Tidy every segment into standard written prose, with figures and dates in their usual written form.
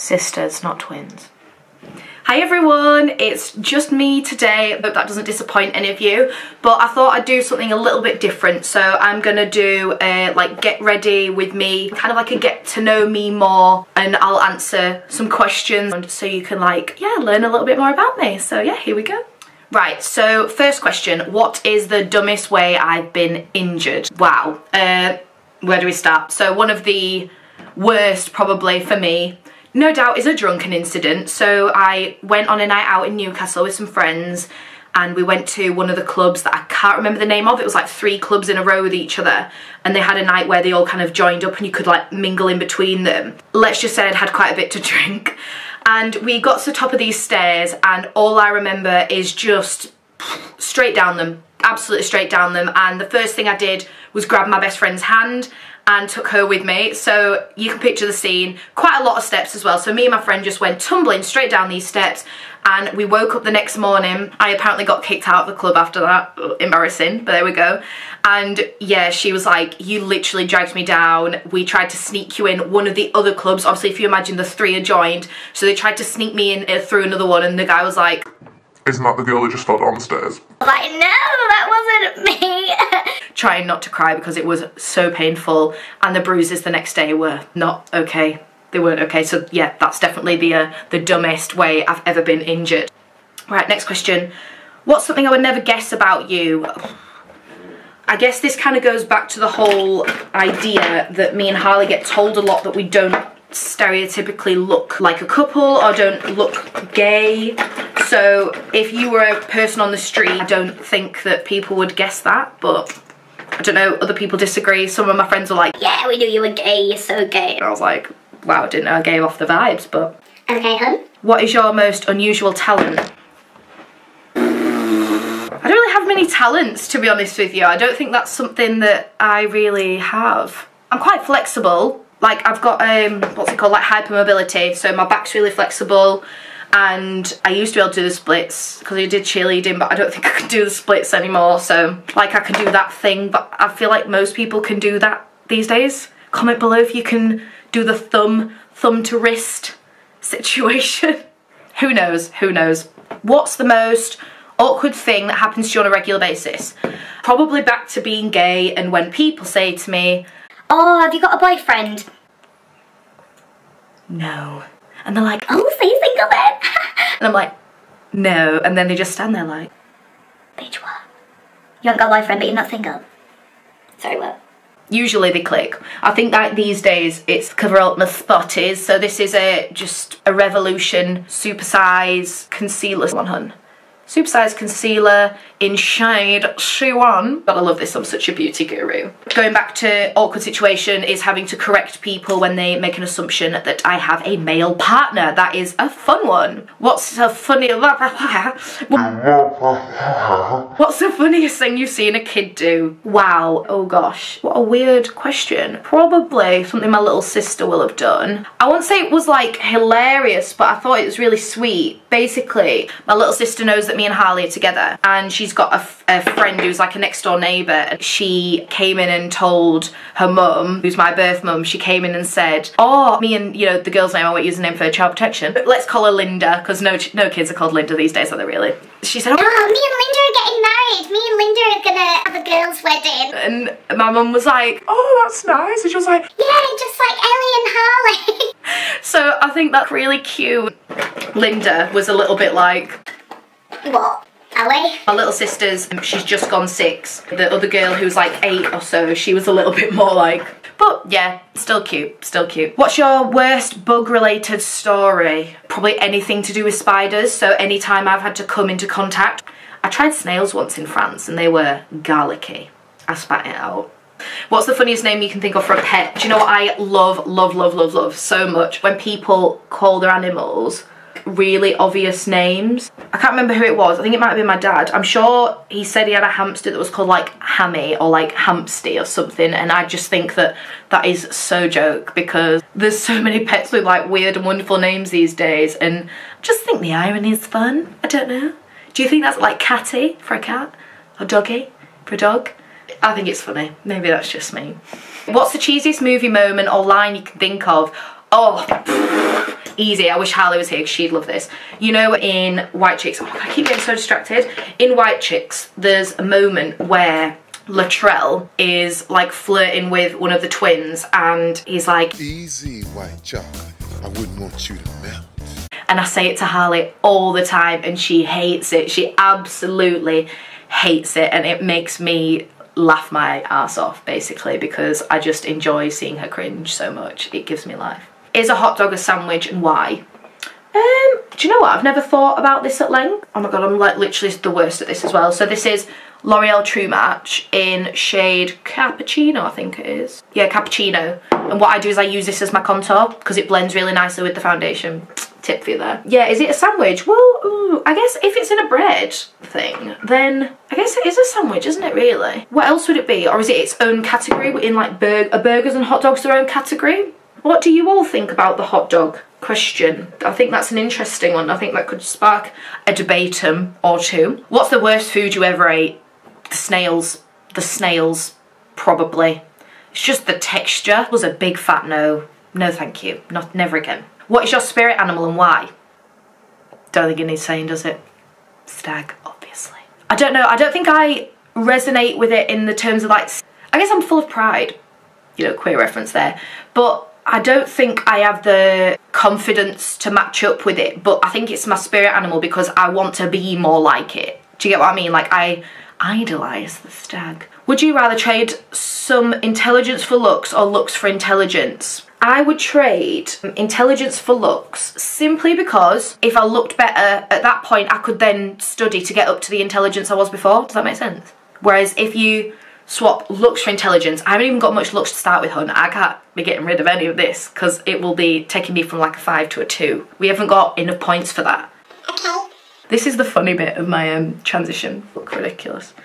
Sisters, not twins. Hi everyone, it's just me today. I hope that doesn't disappoint any of you, but I thought I'd do something a little bit different. So I'm gonna do a like get ready with me, kind of like a get to know me more, and I'll answer some questions so you can like, yeah, learn a little bit more about me. So yeah, here we go. Right, so first question, what is the dumbest way I've been injured? Wow, where do we start? So one of the worst probably for me, no doubt, is a drunken incident. So I went on a night out in Newcastle with some friends and we went to one of the clubs that I can't remember the name of. It was like 3 clubs in a row with each other, and they had a night where they all kind of joined up and you could like mingle in between them. Let's just say I'd had quite a bit to drink, and we got to the top of these stairs and all I remember is just straight down them, absolutely straight down them. And the first thing I did was grab my best friend's hand and took her with me. So you can picture the scene, quite a lot of steps as well. So me and my friend just went tumbling straight down these steps, and we woke up the next morning. I apparently got kicked out of the club after that. Embarrassing, but there we go. And yeah, she was like, you literally dragged me down. We tried to sneak you in one of the other clubs. Obviously, if you imagine the 3 are joined, so they tried to sneak me in through another one, and the guy was like, isn't that the girl that just fell down the stairs? Like, no, that wasn't me. Trying not to cry because it was so painful, and the bruises the next day were not okay. They weren't okay. So yeah, that's definitely the dumbest way I've ever been injured. Right, next question. What's something I would never guess about you? I guess this kind of goes back to the whole idea that me and Harley get told a lot that we don't stereotypically look like a couple or don't look gay. So if you were a person on the street, I don't think that people would guess that, but I don't know, other people disagree. Some of my friends were like, yeah, we knew you were gay, you're so gay. And I was like, wow, I didn't know I gave off the vibes, but. Okay, hun. What is your most unusual talent? I don't really have many talents, to be honest with you. I don't think that's something that I really have. I'm quite flexible. Like, I've got, what's it called, like hypermobility, so my back's really flexible, and I used to be able to do the splits because I did cheerleading, but I don't think I can do the splits anymore. So like, I can do that thing, but I feel like most people can do that these days. Comment below if you can do the thumb to wrist situation. Who knows, who knows. What's the most awkward thing that happens to you on a regular basis? Probably back to being gay, and when people say to me, oh, have you got a boyfriend? No. And they're like, oh, so you single then? and I'm like, no. And then they just stand there like, Bitch, what? You haven't got a boyfriend, but you're not single? Sorry, what? Usually they click. I think that these days it's cover up my spot is. So this is just a Revolution supersize concealer. Come on, hun. Supersize concealer in shade C1. But I love this, I'm such a beauty guru. Going back to awkward situation is having to correct people when they make an assumption that I have a male partner. That is a fun one. What's the funniest thing you've seen a kid do? Wow, oh gosh, what a weird question. Probably something my little sister will have done. I won't say it was like hilarious, but I thought it was really sweet. Basically, my little sister knows that me and Harley are together, and she's got a friend who's like a next door neighbour, and she came in and told her mum, who's my birth mum, she came in and said, oh, me and, you know, the girl's name, I won't use the name for child protection, but let's call her Linda, because no kids are called Linda these days, are they really? She said, oh, me and Linda are getting married. Me and Linda are gonna have a girls' wedding. And my mum was like, oh, that's nice. And she was like, yeah, just like Ellie and Harley. So I think that's really cute. Linda was a little bit like, what? Ellie? My little sister's, she's just gone 6. The other girl who's like 8 or so, she was a little bit more like, but yeah, still cute, still cute. What's your worst bug-related story? Probably anything to do with spiders, so anytime I've had to come into contact. I tried snails once in France and they were garlicky. I spat it out. What's the funniest name you can think of for a pet? Do you know what I love so much? When people call their animals really obvious names. I can't remember who it was. I think it might have been my dad. I'm sure he said he had a hamster that was called like Hammy or like Hampsty or something, and I just think that that is so joke because there's so many pets with like weird and wonderful names these days, and I just think the irony is fun. I don't know. Do you think that's like catty for a cat? Or doggy for a dog? I think it's funny. Maybe that's just me. What's the cheesiest movie moment or line you can think of? Oh, easy. I wish Harley was here because she'd love this. You know, in White Chicks, oh, I keep getting so distracted. In White Chicks, there's a moment where Latrell is like flirting with one of the twins and he's like, easy, white chocolate. I wouldn't want you to melt. And I say it to Harley all the time and she hates it. She absolutely hates it, and it makes me laugh my ass off basically because I just enjoy seeing her cringe so much. It gives me life. Is a hot dog a sandwich and why? Do you know what? I've never thought about this at length. Oh my god, I'm like literally the worst at this as well. So this is L'Oreal True Match in shade Cappuccino, I think it is. Yeah, Cappuccino. And what I do is I use this as my contour because it blends really nicely with the foundation. Tip for you there. Yeah, is it a sandwich? Well, ooh, I guess if it's in a bread thing, then I guess it is a sandwich, isn't it really? What else would it be? Or is it its own category in like burgers and hot dogs their own category? What do you all think about the hot dog question? I think that's an interesting one. I think that could spark a debate or two. What's the worst food you ever ate? The snails. The snails, probably. It's just the texture was a big fat no. No thank you. Never again. What is your spirit animal and why? Don't think it needs saying, does it? Stag, obviously. I don't know. I don't think I resonate with it in the terms of like, I guess I'm full of pride. You know, queer reference there. But I don't think I have the confidence to match up with it. But I think it's my spirit animal because I want to be more like it. Do you get what I mean? Like, I idolise the stag. Would you rather trade some intelligence for looks or looks for intelligence? I would trade intelligence for looks simply because if I looked better at that point, I could then study to get up to the intelligence I was before. Does that make sense? Whereas if you swap looks for intelligence, I haven't even got much looks to start with, hun. I can't be getting rid of any of this because it will be taking me from like a 5 to a 2. We haven't got enough points for that. Okay. This is the funny bit of my transition. Look ridiculous.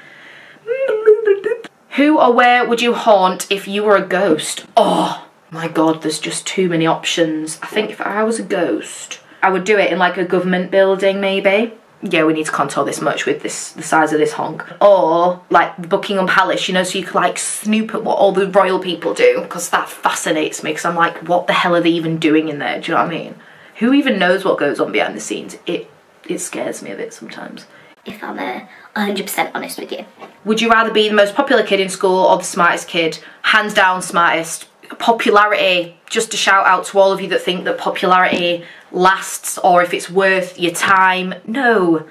Who or where would you haunt if you were a ghost? Oh my god, there's just too many options. I think if I was a ghost, I would do it in like a government building maybe. Yeah, we need to contour this much with this, the size of this honk. Or like Buckingham Palace, you know, so you could like snoop at what all the royal people do, because that fascinates me because I'm like, what the hell are they even doing in there? Do you know what I mean? Who even knows what goes on behind the scenes? It scares me a bit sometimes. If I'm 100% honest with you. Would you rather be the most popular kid in school or the smartest kid? Hands down smartest. Popularity, just a shout out to all of you that think that popularity lasts or if it's worth your time. No,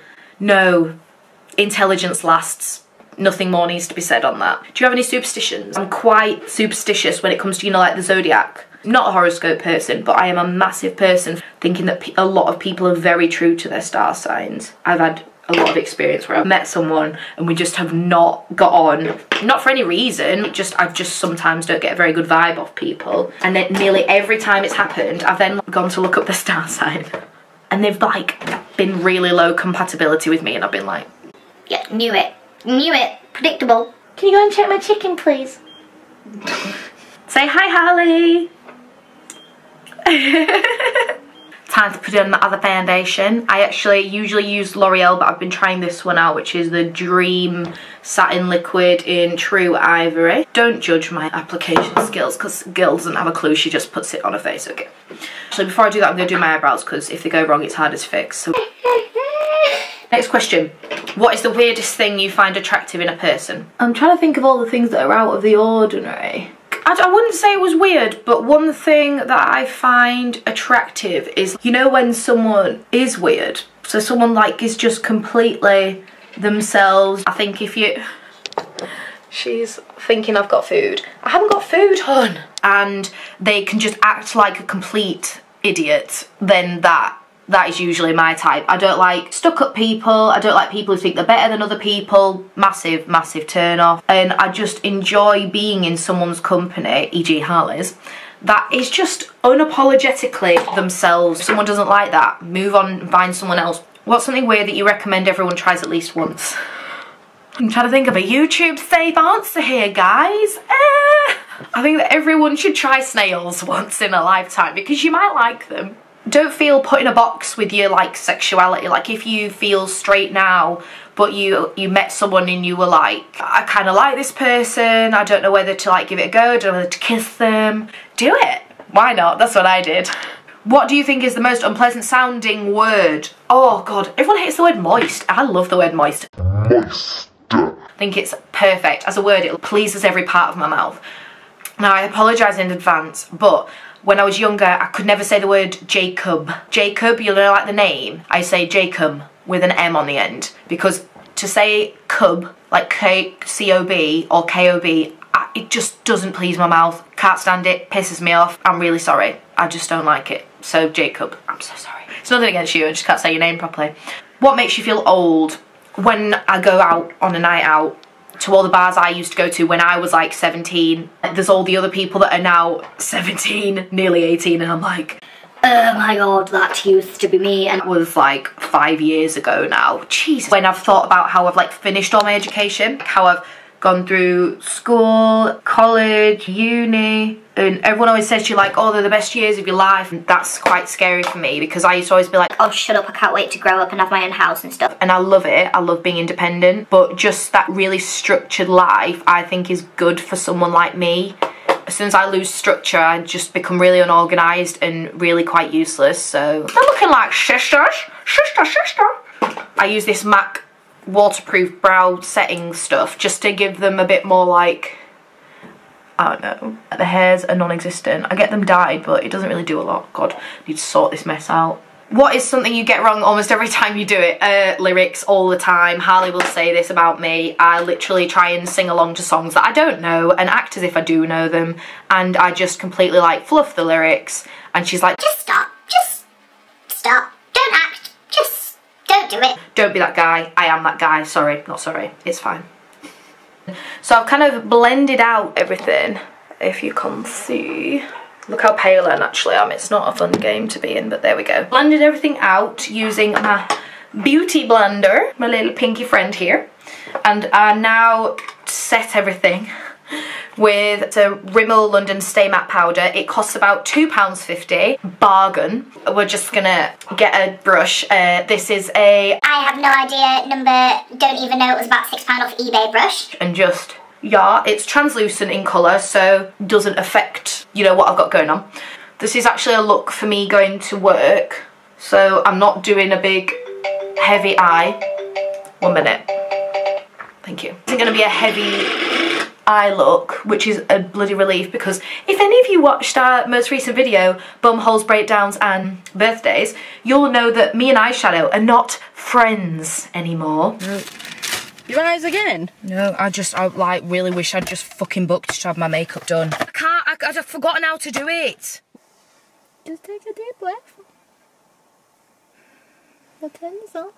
intelligence lasts. Nothing more needs to be said on that. Do you have any superstitions? I'm quite superstitious when it comes to, you know, like the zodiac. I'm not a horoscope person, but I am a massive person thinking that a lot of people are very true to their star signs. I've had a lot of experience where I've met someone and we just have not got on, not for any reason, I just sometimes don't get a very good vibe off people. And then nearly every time it's happened, I've then gone to look up the star sign and they've like been really low compatibility with me and I've been like, yeah, knew it, predictable. can you go and check my chicken please? Say hi Harley. Time to put on the other foundation. I actually usually use L'Oreal, but I've been trying this one out, which is the Dream Satin Liquid in True Ivory. Don't judge my application skills, because Gil doesn't have a clue, she just puts it on her face, okay. Actually, before I do that, I'm going to do my eyebrows, because if they go wrong, it's harder to fix. So. Next question. What is the weirdest thing you find attractive in a person? I'm trying to think of all the things that are out of the ordinary. I wouldn't say it was weird, but one thing that I find attractive is, you know, when someone is weird, so someone like is just completely themselves. I think if you... She's thinking I've got food. I haven't got food, hon. And they can just act like a complete idiot, then that is usually my type. I don't like stuck-up people. I don't like people who think they're better than other people. Massive, massive turn off. And I just enjoy being in someone's company, e.g. Harley's, that is just unapologetically themselves. If someone doesn't like that, move on and find someone else. What's something weird that you recommend everyone tries at least once? I'm trying to think of a YouTube safe answer here, guys. I think that everyone should try snails once in a lifetime because you might like them. Don't feel put in a box with your like sexuality. Like if you feel straight now but you met someone and you were like, I kind of like this person, I don't know whether to like give it a go, I don't know whether to kiss them, do it. Why not? That's what I did. What do you think is the most unpleasant sounding word? Oh god, everyone hates the word moist. I love the word moist. Moist. I think it's perfect. As a word, it pleases every part of my mouth. Now, I apologise in advance, but when I was younger, I could never say the word Jacob. Jacob, you know, like the name, I say Jacob with an M on the end. Because to say cub, like K-C-O-B or K-O-B, it just doesn't please my mouth. Can't stand it, pisses me off. I'm really sorry. I just don't like it. So, Jacob, I'm so sorry. It's nothing against you, I just can't say your name properly. What makes you feel old? When I go out on a night out, to all the bars I used to go to when I was like 17, there's all the other people that are now 17, nearly 18, and I'm like, oh my god, that used to be me. And it was like 5 years ago now. Jesus. When I've thought about how I've like finished all my education, how I've gone through school, college, uni, and everyone always says to you like, oh, they're the best years of your life, and that's quite scary for me because I used to always be like, oh, shut up, I can't wait to grow up and have my own house and stuff. And I love it, I love being independent, but just that really structured life I think is good for someone like me. As soon as I lose structure, I just become really unorganised and really quite useless, so they're looking like sisters. I use this MAC waterproof brow setting stuff just to give them a bit more like, I don't know, the hairs are non-existent. I get them dyed, but it doesn't really do a lot. God, I need to sort this mess out. What is something you get wrong almost every time you do it? Lyrics all the time. Harley will say this about me. I literally try and sing along to songs that I don't know and act as if I do know them, and I just completely like fluff the lyrics, and she's like, just stop, don't act, just don't do it. Don't be that guy. I am that guy. Sorry, not sorry, it's fine. So I've kind of blended out everything, if you can see. Look how pale I naturally am. It's not a fun game to be in, but there we go. Blended everything out using my beauty blender, my little pinky friend here. And I now set everything with the Rimmel London Stay Matte Powder. It costs about £2.50, bargain. We're just gonna get a brush. This is a, I have no idea number, don't even know it was about £6 off eBay brush. And just, yeah, it's translucent in colour, so doesn't affect, you know, what I've got going on. This is actually a look for me going to work, so I'm not doing a big heavy eye. 1 minute. Thank you. It's going to be a heavy eye look, which is a bloody relief, because if any of you watched our most recent video, bum holes, breakdowns and birthdays, you'll know that me and eyeshadow are not friends anymore. Your eyes again? No, I like really wish I'd just fucking booked to have my makeup done. I can't, I've forgotten how to do it. Just take a deep breath. Your turns off.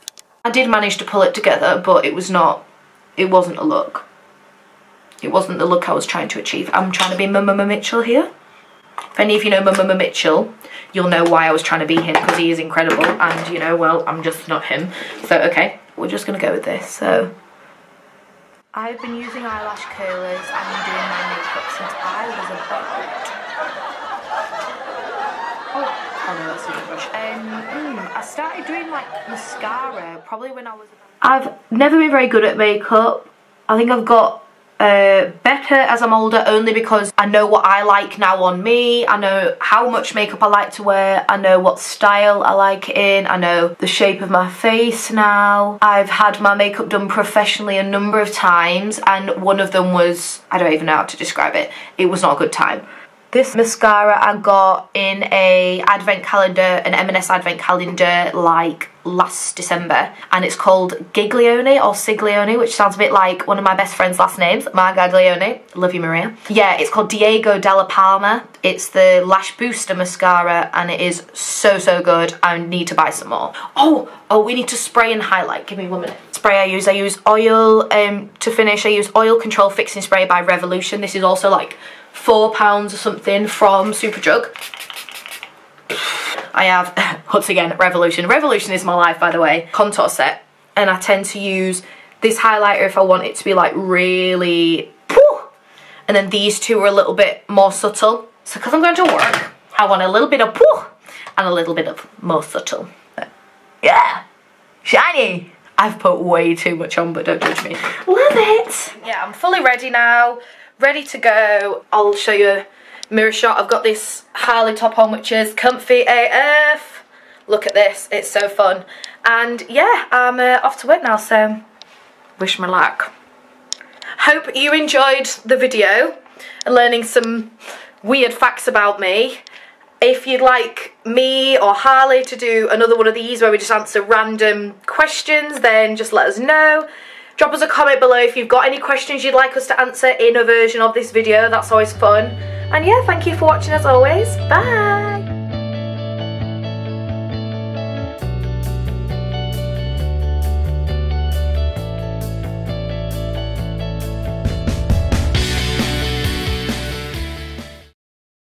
I did manage to pull it together, but it wasn't a look. It wasn't the look I was trying to achieve. I'm trying to be Mama Mitchell here. If any of you know Mama Mitchell, you'll know why I was trying to be him, because he is incredible, and you know, well, I'm just not him. So, okay, we're just gonna go with this, so. I've been using eyelash curlers and doing my makeup since I was about... Oh no, that's a good brush. I started doing like mascara probably when I was... I've never been very good at makeup. I think I've got better as I'm older, only because I know what I like now on me. I know how much makeup I like to wear. I know what style I like it in. I know the shape of my face now. I've had my makeup done professionally a number of times, and one of them was, I don't even know how to describe it. It was not a good time. This mascara I got in a advent calendar, an M&S advent calendar, like last December, and it's called Giglione or Siglione, which sounds a bit like one of my best friend's last names, Margaglione. Love you, Maria. Yeah, it's called Diego Della Palma. It's the Lash Booster mascara, and it is so, so good. I need to buy some more. Oh, we need to spray and highlight. Give me 1 minute. Spray I use oil, to finish, I use Oil Control Fixing Spray by Revolution. This is also like £4 or something from Superdrug. I have, once again, Revolution. Revolution is my life, by the way. Contour set. And I tend to use this highlighter if I want it to be like really, whew, and then these two are a little bit more subtle. So because I'm going to work, I want a little bit of whew and a little bit of more subtle. Yeah, shiny. I've put way too much on, but don't judge me. Love it. Yeah, I'm fully ready now. Ready to go. I'll show you mirror shot. I've got this Harley top on, which is comfy AF. Look at this, it's so fun. And yeah, I'm off to work now, so wish me luck. Hope you enjoyed the video and learning some weird facts about me. If you'd like me or Harley to do another one of these where we just answer random questions, then just let us know. Drop us a comment below if you've got any questions you'd like us to answer in a version of this video. That's always fun. And yeah, thank you for watching as always. Bye!